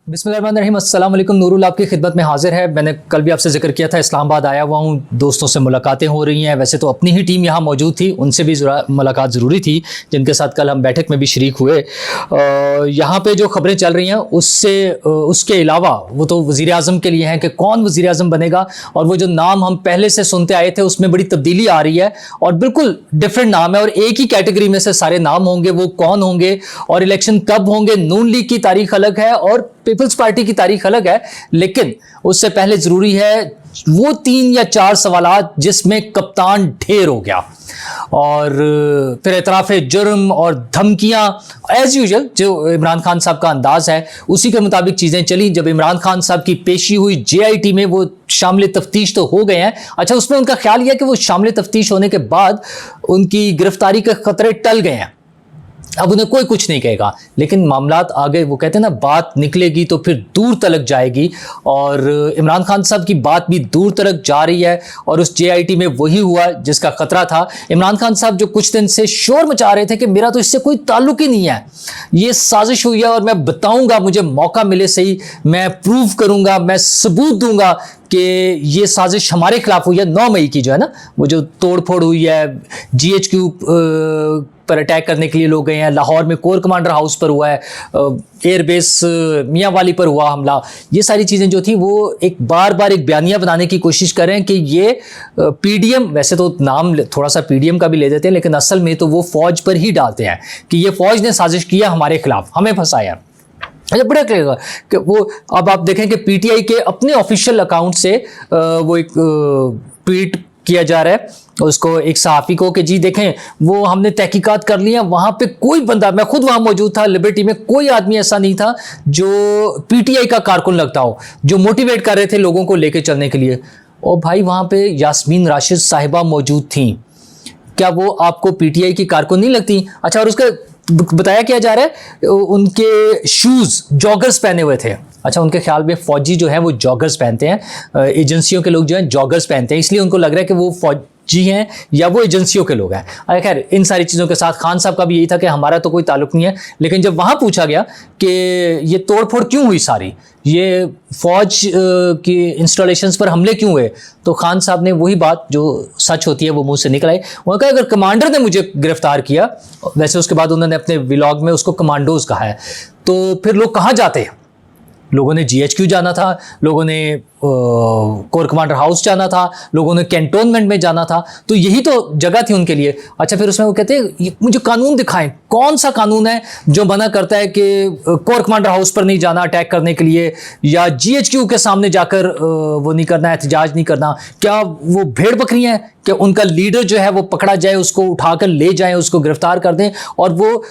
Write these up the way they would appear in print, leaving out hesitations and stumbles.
बिस्मिल्लाहिर्रहमानिर्रहीम, अस्सलाम वालेकुम। नूरुल आपकी खिदमत में हाजिर है। मैंने कल भी आपसे जिक्र किया था, इस्लामाबाद आया हुआ हूँ, दोस्तों से मुलाकातें हो रही हैं। वैसे तो अपनी ही टीम यहाँ मौजूद थी, उनसे भी मुलाकात ज़रूरी थी, जिनके साथ कल हम बैठक में भी शरीक हुए। यहाँ पे जो खबरें चल रही हैं उसके अलावा वो तो वज़ीर आज़म के लिए हैं कि कौन वज़ीर आज़म बनेगा, और वो जो नाम हम पहले से सुनते आए थे उसमें बड़ी तब्दीली आ रही है और बिल्कुल डिफरेंट नाम है, और एक ही कैटेगरी में से सारे नाम होंगे। वो कौन होंगे और इलेक्शन कब होंगे? नून लीग की तारीख अलग है और पीपल्स पार्टी की तारीख अलग है, लेकिन उससे पहले जरूरी है वो 3 या 4 सवालात जिसमें कप्तान ढेर हो गया, और फिर एतराफ़े जुर्म और धमकियां एज यूजुअल जो इमरान खान साहब का अंदाज है उसी के मुताबिक चीज़ें चली। जब इमरान खान साहब की पेशी हुई JIT में, वो शामिल तफ्तीश तो हो गए हैं। अच्छा, उसमें उनका ख्याल यह कि वो शामिल तफ्तीश होने के बाद उनकी गिरफ्तारी के खतरे टल गए हैं, अब उन्हें कोई कुछ नहीं कहेगा। लेकिन मामलात आगे, वो कहते हैं ना, बात निकलेगी तो फिर दूर तलक जाएगी, और इमरान खान साहब की बात भी दूर तलक जा रही है। और उस JIT में वही हुआ जिसका खतरा था। इमरान खान साहब जो कुछ दिन से शोर मचा रहे थे कि मेरा तो इससे कोई ताल्लुक ही नहीं है, ये साजिश हुई है और मैं बताऊंगा, मुझे मौका मिले सही, मैं प्रूव करूंगा, मैं सबूत दूंगा कि ये साजिश हमारे खिलाफ हुई है। 9 मई की जो है ना, वो जो तोड़ फोड़ हुई है, GHQ पर अटैक करने के लिए लोग गए हैं, लाहौर में कोर कमांडर हाउस पर हुआ है, एयरबेस मियांवाली पर हुआ हमला, ये सारी चीज़ें जो थी वो एक बार बार एक बयानिया बनाने की कोशिश कर रहे हैं कि ये PDM, वैसे तो नाम थोड़ा सा PDM का भी ले देते हैं, लेकिन असल में तो वो फौज पर ही डालते हैं कि ये फौज ने साजिश किया हमारे खिलाफ, हमें फंसाया। अच्छा, बड़ा क्लियर कि वो, अब आप देखें कि PTI के अपने ऑफिशियल अकाउंट से वो एक ट्वीट किया जा रहा है उसको, एक सहाफ़ी को, कि जी देखें वो हमने तहकीकात कर ली है, वहाँ पे कोई बंदा, मैं खुद वहाँ मौजूद था लिबर्टी में, कोई आदमी ऐसा नहीं था जो PTI का कारकुन लगता हो, जो मोटिवेट कर रहे थे लोगों को लेके चलने के लिए। और भाई वहाँ पे यास्मीन राशिद साहिबा मौजूद थी, क्या वो आपको PTI की कारकुन नहीं लगती? अच्छा, और उसका बताया क्या जा रहा है, उनके शूज़ जॉगर्स पहने हुए थे। अच्छा, उनके ख्याल में फौजी जो है वो जॉगर्स पहनते हैं, एजेंसियों के लोग जो हैं जॉगर्स पहनते हैं, इसलिए उनको लग रहा है कि वो फौजी हैं या वो एजेंसियों के लोग हैं। खैर, इन सारी चीज़ों के साथ खान साहब का भी यही था कि हमारा तो कोई ताल्लुक नहीं है। लेकिन जब वहाँ पूछा गया कि ये तोड़फोड़ क्यों हुई सारी, ये फौज की इंस्टॉलेशंस पर हमले क्यों हुए, तो खान साहब ने वही बात जो सच होती है वो मुंह से निकल आई। उन्होंने कहा अगर कमांडर ने मुझे गिरफ्तार किया, वैसे उसके बाद उन्होंने अपने व्लॉग में उसको कमांडोज कहा है, तो फिर लोग कहाँ जाते हैं? लोगों ने GHQ जाना था, लोगों ने कोर कमांडर हाउस जाना था, लोगों ने कैंटोनमेंट में जाना था, तो यही तो जगह थी उनके लिए। अच्छा, फिर उसमें वो कहते हैं मुझे कानून दिखाएं, कौन सा कानून है जो मना करता है कि कोर कमांडर हाउस पर नहीं जाना अटैक करने के लिए, या GHQ के सामने जाकर वो नहीं करना, एहतजाज नहीं करना? क्या वो भेड़ बकरी हैं कि उनका लीडर जो है वो पकड़ा जाए, उसको उठाकर ले जाएं, उसको गिरफ्तार कर दें? और वो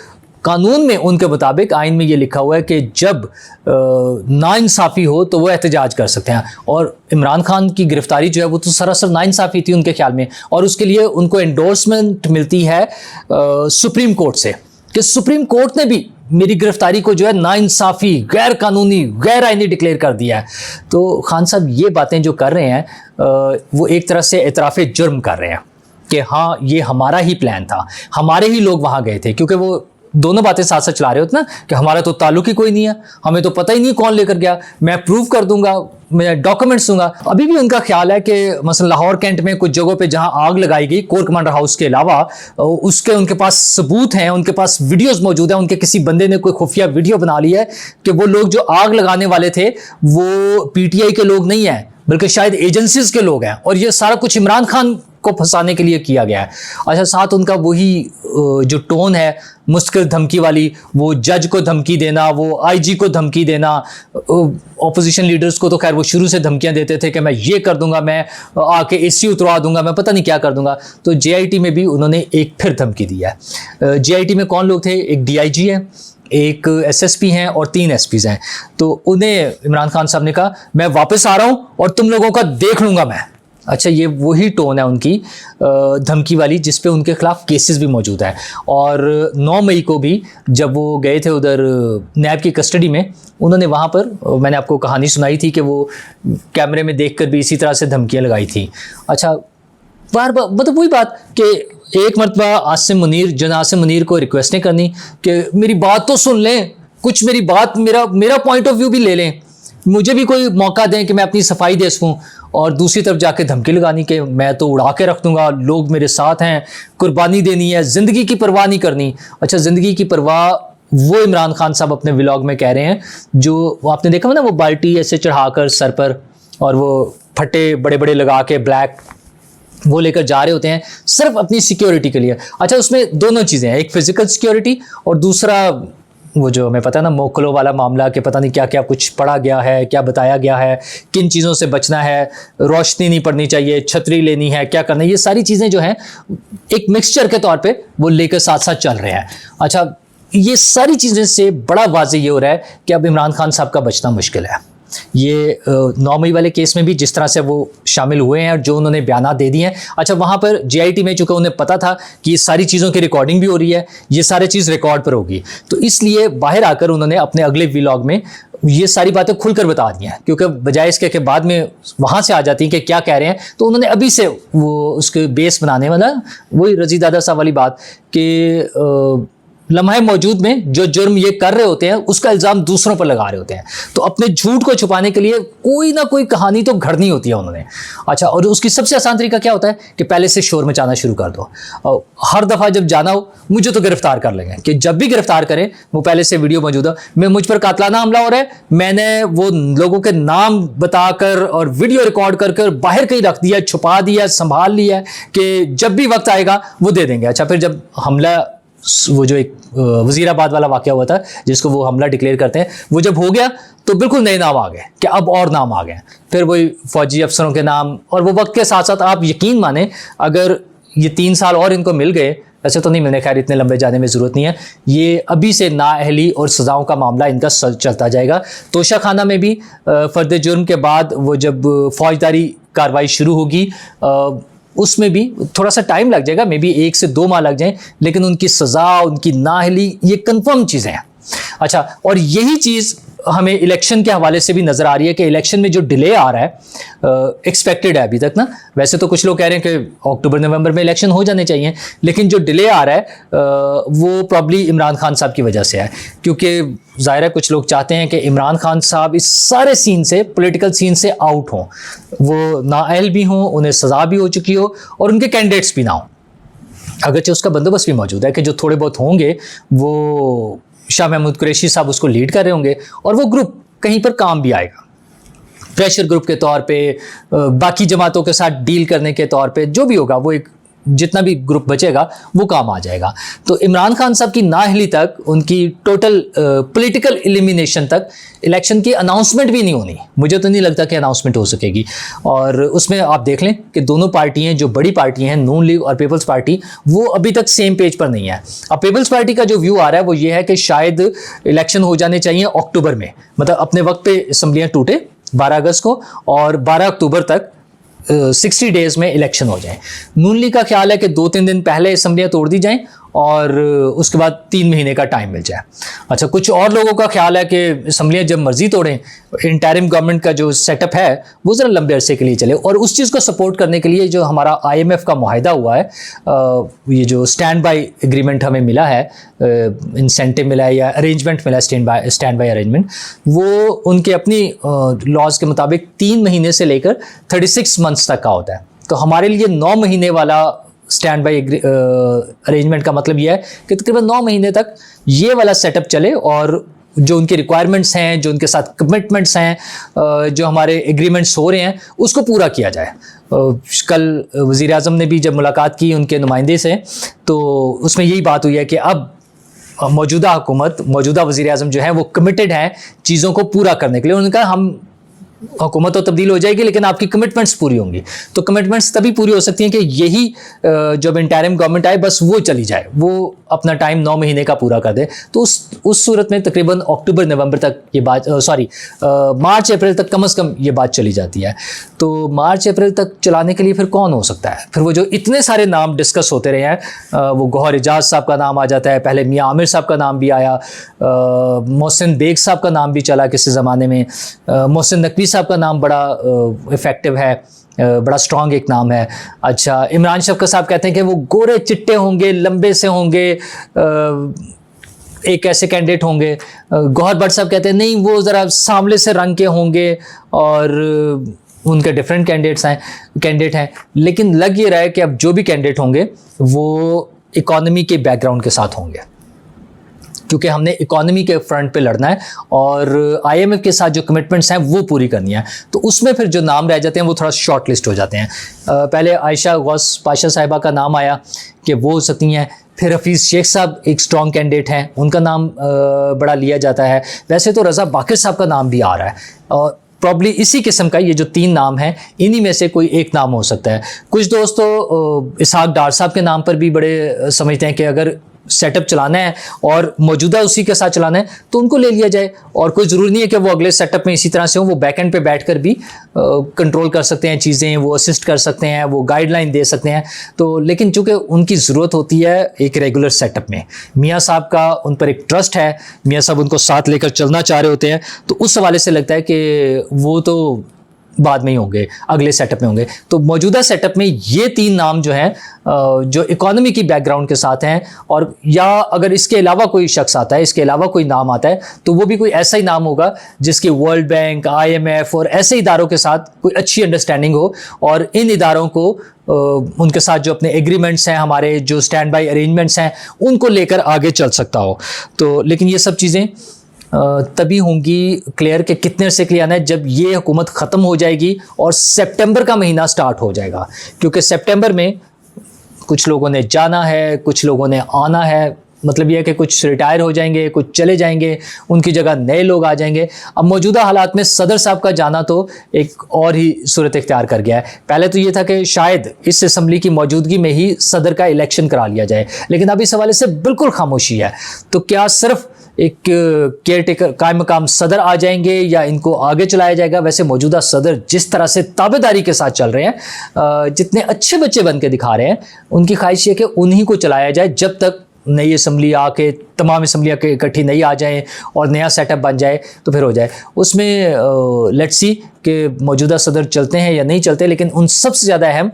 कानून में उनके मुताबिक, आइन में ये लिखा हुआ है कि जब नाइंसाफ़ी हो तो वो एहतजाज कर सकते हैं। और इमरान खान की गिरफ्तारी जो है वो तो सरासर नाइंसाफ़ी थी उनके ख्याल में, और उसके लिए उनको एंडोर्समेंट मिलती है सुप्रीम कोर्ट से, कि सुप्रीम कोर्ट ने भी मेरी गिरफ्तारी को जो है नाइंसाफ़ी, गैर कानूनी, गैर आइनी डिक्लेयर कर दिया है। तो खान साहब ये बातें जो कर रहे हैं वो एक तरह से एतराफ़े जुर्म कर रहे हैं कि हाँ, ये हमारा ही प्लान था, हमारे ही लोग वहाँ गए थे, क्योंकि वो दोनों बातें साथ साथ चला रहे होते ना कि हमारा तो ताल्लुक ही कोई नहीं है, हमें तो पता ही नहीं कौन लेकर गया, मैं प्रूव कर दूंगा, मैं डॉक्यूमेंट्स दूंगा। अभी भी उनका ख्याल है कि मसलन लाहौर कैंट में कुछ जगहों पे जहां आग लगाई गई कोर कमांडर हाउस के अलावा, उसके उनके पास सबूत हैं, उनके पास वीडियोस मौजूद हैं, उनके किसी बंदे ने कोई खुफिया वीडियो बना ली है कि वो लोग जो आग लगाने वाले थे वो PTI के लोग नहीं है, बल्कि शायद एजेंसीज के लोग हैं, और ये सारा कुछ इमरान खान को फंसाने के लिए किया गया है। अच्छा, साथ उनका वही जो टोन है मुश्किल धमकी वाली, वो जज को धमकी देना, वो IG को धमकी देना, ऑपोजिशन लीडर्स को तो खैर वो शुरू से धमकियां देते थे कि मैं ये कर दूंगा, मैं आके AC उतरवा दूंगा, मैं पता नहीं क्या कर दूंगा। तो JIT में भी उन्होंने एक फिर धमकी दी है। JIT में कौन लोग थे? एक DIG है, एक SSP हैं और 3 SPs हैं। तो उन्हें इमरान खान साहब ने कहा मैं वापस आ रहा हूं और तुम लोगों का देख लूंगा मैं। अच्छा, ये वही टोन है उनकी धमकी वाली जिस पे उनके खिलाफ केसेस भी मौजूद हैं। और 9 मई को भी जब वो गए थे उधर नैब की कस्टडी में, उन्होंने वहाँ पर, मैंने आपको कहानी सुनाई थी कि वो कैमरे में देखकर भी इसी तरह से धमकियाँ लगाई थी। अच्छा, बार बार मतलब वही बात कि एक मरतबा आसिम मुनीर, जन आसिम मुनीर को रिक्वेस्टें करनी कि मेरी बात तो सुन लें, कुछ मेरी बात, मेरा पॉइंट ऑफ व्यू भी ले लें, मुझे भी कोई मौका दें कि मैं अपनी सफाई दे सकूं, और दूसरी तरफ जाके धमकी लगानी कि मैं तो उड़ा के रख दूंगा, लोग मेरे साथ हैं, कुर्बानी देनी है, ज़िंदगी की परवाह नहीं करनी। अच्छा, ज़िंदगी की परवाह वो इमरान खान साहब अपने व्लॉग में कह रहे हैं, जो आपने देखा ना, वो बाल्टी ऐसे चढ़ाकर सर पर और वो फट्टे बड़े बड़े लगा के ब्लैक वो लेकर जा रहे होते हैं सिर्फ अपनी सिक्योरिटी के लिए। अच्छा, उसमें दोनों चीज़ें हैं, एक फिजिकल सिक्योरिटी और दूसरा वो जो हमें पता है ना, मोकलो वाला मामला, कि पता नहीं क्या क्या कुछ पढ़ा गया है, क्या बताया गया है, किन चीज़ों से बचना है, रोशनी नहीं पड़नी चाहिए, छतरी लेनी है, क्या करना है, ये सारी चीज़ें जो हैं एक मिक्सचर के तौर पे वो लेकर साथ साथ चल रहे हैं। अच्छा, ये सारी चीज़ें से बड़ा वाज़ेह ये हो रहा है कि अब इमरान खान साहब का बचना मुश्किल है। ये 9 मई वाले केस में भी जिस तरह से वो शामिल हुए हैं और जो उन्होंने बयानात दे दिए हैं, अच्छा वहाँ पर JIT में, चूँकि उन्हें पता था कि ये सारी चीज़ों की रिकॉर्डिंग भी हो रही है, ये सारी चीज़ रिकॉर्ड पर होगी, तो इसलिए बाहर आकर उन्होंने अपने अगले व्लॉग में ये सारी बातें खुलकर बता दी हैं, क्योंकि बजाय इसके कि बाद में वहाँ से आ जाती हैं कि क्या कह रहे हैं, तो उन्होंने अभी से वो उसके बेस बनाने वाला, वही रजी दादा साहब वाली बात कि लम्हे मौजूद में जो जुर्म ये कर रहे होते हैं उसका इल्ज़ाम दूसरों पर लगा रहे होते हैं, तो अपने झूठ को छुपाने के लिए कोई ना कोई कहानी तो घड़नी होती है उन्होंने। अच्छा, और उसकी सबसे आसान तरीका क्या होता है कि पहले से शोर मचाना शुरू कर दो, और हर दफ़ा जब जाना हो मुझे तो गिरफ्तार कर लेंगे, कि जब भी गिरफ्तार करें वो पहले से वीडियो मौजूद हो, मैं मुझ पर कातलाना हमला हो रहा है, मैंने वो लोगों के नाम बताकर और वीडियो रिकॉर्ड कर बाहर कहीं रख दिया, छुपा दिया, संभाल लिया कि जब भी वक्त आएगा वो दे देंगे। अच्छा, फिर जब हमला, वो जो एक वजीराबाद वाला वाकया हुआ था जिसको वो हमला डिक्लेयर करते हैं, वो जब हो गया तो बिल्कुल नए नाम आ गए कि अब और नाम आ गए, फिर वही फौजी अफसरों के नाम, और वो वक्त के साथ साथ आप यकीन माने अगर ये 3 साल और इनको मिल गए, ऐसे तो नहीं मिलने, खैर इतने लंबे जाने में ज़रूरत नहीं है, ये अभी से नाअहली और सज़ाओं का मामला इनका चलता जाएगा। तोशा खाना में भी फ़र्द जुर्म के बाद वो जब फौजदारी कार्रवाई शुरू होगी, उसमें भी थोड़ा सा टाइम लग जाएगा, मे बी 1 से 2 माह लग जाएं, लेकिन उनकी सज़ा, उनकी नाअहली, ये कंफर्म चीज़ें हैं। अच्छा, और यही चीज़ हमें इलेक्शन के हवाले से भी नज़र आ रही है कि इलेक्शन में जो डिले आ रहा है, एक्सपेक्टेड है अभी तक ना, वैसे तो कुछ लोग कह रहे हैं कि अक्टूबर नवंबर में इलेक्शन हो जाने चाहिए, लेकिन जो डिले आ रहा है वो प्रॉब्ली इमरान खान साहब की वजह से है, क्योंकि ज़ाहिर है कुछ लोग चाहते हैं कि इमरान खान साहब इस सारे सीन से, पॉलिटिकल सीन से आउट हों, वो नाअहल भी हों, उन्हें सज़ा भी हो चुकी हो और उनके कैंडिडेट्स भी ना हों। अगरचे उसका बंदोबस्त भी मौजूद है कि जो थोड़े बहुत होंगे वो शाह महमूद कुरैशी साहब उसको लीड कर रहे होंगे, और वो ग्रुप कहीं पर काम भी आएगा, प्रेशर ग्रुप के तौर पे, बाकी जमातों के साथ डील करने के तौर पे, जो भी होगा वो एक जितना भी ग्रुप बचेगा वो काम आ जाएगा। तो इमरान खान साहब की नाअहली तक, उनकी टोटल पॉलिटिकल एलिमिनेशन तक इलेक्शन की अनाउंसमेंट भी नहीं होनी, मुझे तो नहीं लगता कि अनाउंसमेंट हो सकेगी। और उसमें आप देख लें कि दोनों पार्टियां, जो बड़ी पार्टियां हैं, नून लीग और पीपल्स पार्टी, वो अभी तक सेम पेज पर नहीं है। अब पीपल्स पार्टी का जो व्यू आ रहा है वो ये है कि शायद इलेक्शन हो जाने चाहिए अक्टूबर में, मतलब अपने वक्त पे असम्बलियाँ टूटे 12 अगस्त को, और 12 अक्टूबर तक 60 डेज में इलेक्शन हो जाए। नून लीग का ख्याल है कि 2-3 दिन पहले असम्बलियाँ तोड़ दी जाएं और उसके बाद 3 महीने का टाइम मिल जाए। अच्छा, कुछ और लोगों का ख्याल है कि असम्बलियाँ जब मर्जी तोड़ें, इंटरिम गवर्नमेंट का जो सेटअप है वो ज़रा लंबे अरसे के लिए चले, और उस चीज़ को सपोर्ट करने के लिए जो हमारा IMF का मुआहिदा हुआ है, ये जो स्टैंड बाई एग्रीमेंट हमें मिला है, इंसेंटिव मिला है या अरेंजमेंट मिला है, स्टैंड बाई अरेंजमेंट, वो उनके अपनी लॉज के मुताबिक 3 महीने से लेकर 36 मंथ्स तक का होता है। तो हमारे लिए 9 महीने वाला स्टैंड बाई अरेंजमेंट का मतलब यह है कि तकरीबन 9 महीने तक ये वाला सेटअप चले, और जो उनके रिक्वायरमेंट्स हैं, जो उनके साथ कमिटमेंट्स हैं, जो हमारे एग्रीमेंट्स हो रहे हैं, उसको पूरा किया जाए। कल वज़ीर आज़म ने भी जब मुलाकात की उनके नुमाइंदे से, तो उसमें यही बात हुई है कि अब मौजूदा हुकूमत, मौजूदा वज़ीर आज़म जो है वो कमिटेड हैं चीज़ों को पूरा करने के लिए। उन्होंने कहा हम हुकूमत तो तब्दील हो जाएगी लेकिन आपकी कमिटमेंट्स पूरी होंगी। तो कमिटमेंट्स तभी पूरी हो सकती हैं कि यही जब इंटरिम गवर्नमेंट आए बस वो चली जाए, वो अपना टाइम 9 महीने का पूरा कर दे। तो उस सूरत में तकरीबन अक्टूबर नवंबर तक ये बात, मार्च अप्रैल तक कम से कम ये बात चली जाती है। तो मार्च अप्रैल तक चलाने के लिए फिर कौन हो सकता है? फिर वो जो इतने सारे नाम डिस्कस होते रहे हैं, वो गौहर एजाज साहब का नाम आ जाता है, पहले मियाँ आमिर साहब का नाम भी आया, मोहसिन बेग साहब का नाम भी चला किसी ज़माने में, मोहसिन नकवी साहब का नाम बड़ा इफ़ेक्टिव है, बड़ा स्ट्रॉन्ग एक नाम है। अच्छा, इमरान शफकत साहब कहते हैं कि वो गोरे चिट्टे होंगे, लंबे से होंगे, एक ऐसे कैंडिडेट होंगे, गौहर भट्ट साहब कहते हैं नहीं वो ज़रा सांवले से रंग के होंगे और उनके डिफरेंट कैंडिडेट हैं, लेकिन लग ये रहा है कि अब जो भी कैंडिडेट होंगे वो इकोनॉमी के बैकग्राउंड के साथ होंगे, क्योंकि हमने इकोनॉमी के फ्रंट पे लड़ना है और आईएमएफ के साथ जो कमिटमेंट्स हैं वो पूरी करनी है। तो उसमें फिर जो नाम रह जाते हैं वो थोड़ा शॉर्ट लिस्ट हो जाते हैं। पहले आयशा गौस पाशा साहिबा का नाम आया कि वो हो सकती हैं, फिर हफीज़ शेख साहब एक स्ट्रॉन्ग कैंडिडेट हैं, उनका नाम बड़ा लिया जाता है। वैसे तो रज़ा बाक़िर साहब का नाम भी आ रहा है और प्रॉब्ली इसी किस्म का ये जो 3 नाम हैं इन्हीं में से कोई एक नाम हो सकता है। कुछ दोस्त तो इसहाक डार साहब के नाम पर भी बड़े समझते हैं कि अगर सेटअप चलाना है और मौजूदा उसी के साथ चलाना है तो उनको ले लिया जाए, और कोई ज़रूरी नहीं है कि वो अगले सेटअप में इसी तरह से हो, वो बैक एंड पे बैठकर भी कंट्रोल कर सकते हैं चीज़ें, वो असिस्ट कर सकते हैं, वो गाइडलाइन दे सकते हैं। तो लेकिन चूँकि उनकी ज़रूरत होती है एक रेगुलर सेटअप में, मियाँ साहब का उन पर एक ट्रस्ट है, मियाँ साहब उनको साथ लेकर चलना चाह रहे होते हैं, तो उस हवाले से लगता है कि वो तो बाद में ही होंगे, अगले सेटअप में होंगे। तो मौजूदा सेटअप में ये 3 नाम जो हैं जो इकोनॉमी की बैकग्राउंड के साथ हैं, और या अगर इसके अलावा कोई शख्स आता है, इसके अलावा कोई नाम आता है तो वो भी कोई ऐसा ही नाम होगा जिसकी वर्ल्ड बैंक, आईएमएफ और ऐसे इदारों के साथ कोई अच्छी अंडरस्टैंडिंग हो, और इन इदारों को उनके साथ जो अपने एग्रीमेंट्स हैं, हमारे जो स्टैंड बाई अरेंजमेंट्स हैं, उनको लेकर आगे चल सकता हो। तो लेकिन ये सब चीज़ें तभी होंगी क्लियर कि कितने से क्लियर आना है जब ये हुकूमत ख़त्म हो जाएगी और सितंबर का महीना स्टार्ट हो जाएगा, क्योंकि सितंबर में कुछ लोगों ने जाना है, कुछ लोगों ने आना है। मतलब यह है कि कुछ रिटायर हो जाएंगे, कुछ चले जाएंगे, उनकी जगह नए लोग आ जाएंगे। अब मौजूदा हालात में सदर साहब का जाना तो एक और ही सूरत इख्तियार कर गया है। पहले तो ये था कि शायद इस असम्बली की मौजूदगी में ही सदर का इलेक्शन करा लिया जाए, लेकिन अब इस हवाले से बिल्कुल खामोशी है। तो क्या सिर्फ एक केयर टेकर कायम मकाम सदर आ जाएंगे या इनको आगे चलाया जाएगा? वैसे मौजूदा सदर जिस तरह से ताबेदारी के साथ चल रहे हैं, जितने अच्छे बच्चे बन के दिखा रहे हैं, उनकी ख्वाहिश है कि उन्हीं को चलाया जाए जब तक नई असम्बली आके तमाम असम्बलियाँ इकट्ठी नई आ जाएं और नया सेटअप बन जाए तो फिर हो जाए। उसमें लेट्स सी कि मौजूदा सदर चलते हैं या नहीं चलते, लेकिन उन सबसे ज़्यादा अहम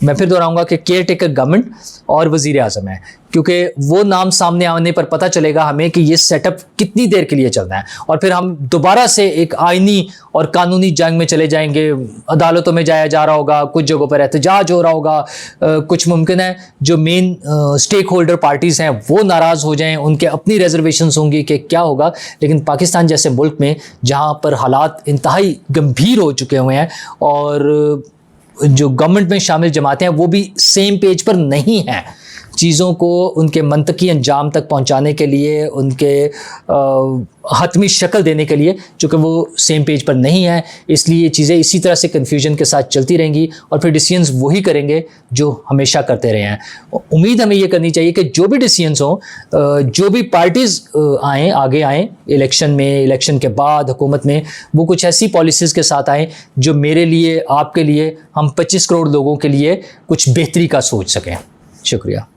मैं फिर दोहराऊंगा कि केयर टेकर गवर्नमेंट और वज़ीर आज़म है, क्योंकि वो नाम सामने आने पर पता चलेगा हमें कि ये सेटअप कितनी देर के लिए चलना है, और फिर हम दोबारा से एक आइनी और कानूनी जंग में चले जाएंगे। अदालतों में जाया जा रहा होगा, कुछ जगहों पर एहतजाज हो रहा होगा, कुछ मुमकिन है जो मेन स्टेक होल्डर पार्टीज़ हैं वो नाराज़ हो जाएं, उनके अपनी रिजर्वेशंस होंगी कि क्या होगा। लेकिन पाकिस्तान जैसे मुल्क में जहाँ पर हालात इंतहाई गंभीर हो चुके हुए हैं और जो गवर्नमेंट में शामिल जमातें हैं वो भी सेम पेज पर नहीं हैं, चीज़ों को उनके मंतकी अंजाम तक पहुंचाने के लिए, उनके हतमी शक्ल देने के लिए, चूँकि वो सेम पेज पर नहीं है, इसलिए ये चीज़ें इसी तरह से कन्फ्यूजन के साथ चलती रहेंगी और फिर डिसीजंस वही करेंगे जो हमेशा करते रहे हैं। उम्मीद हमें ये करनी चाहिए कि जो भी डिसीजंस हों, जो भी पार्टीज़ आगे आएँ इलेक्शन में, इलेक्शन के बाद हुकूमत में, वो कुछ ऐसी पॉलिसीज़ के साथ आएँ जो मेरे लिए, आपके लिए, हम 25 करोड़ लोगों के लिए कुछ बेहतरी का सोच सकें। शुक्रिया।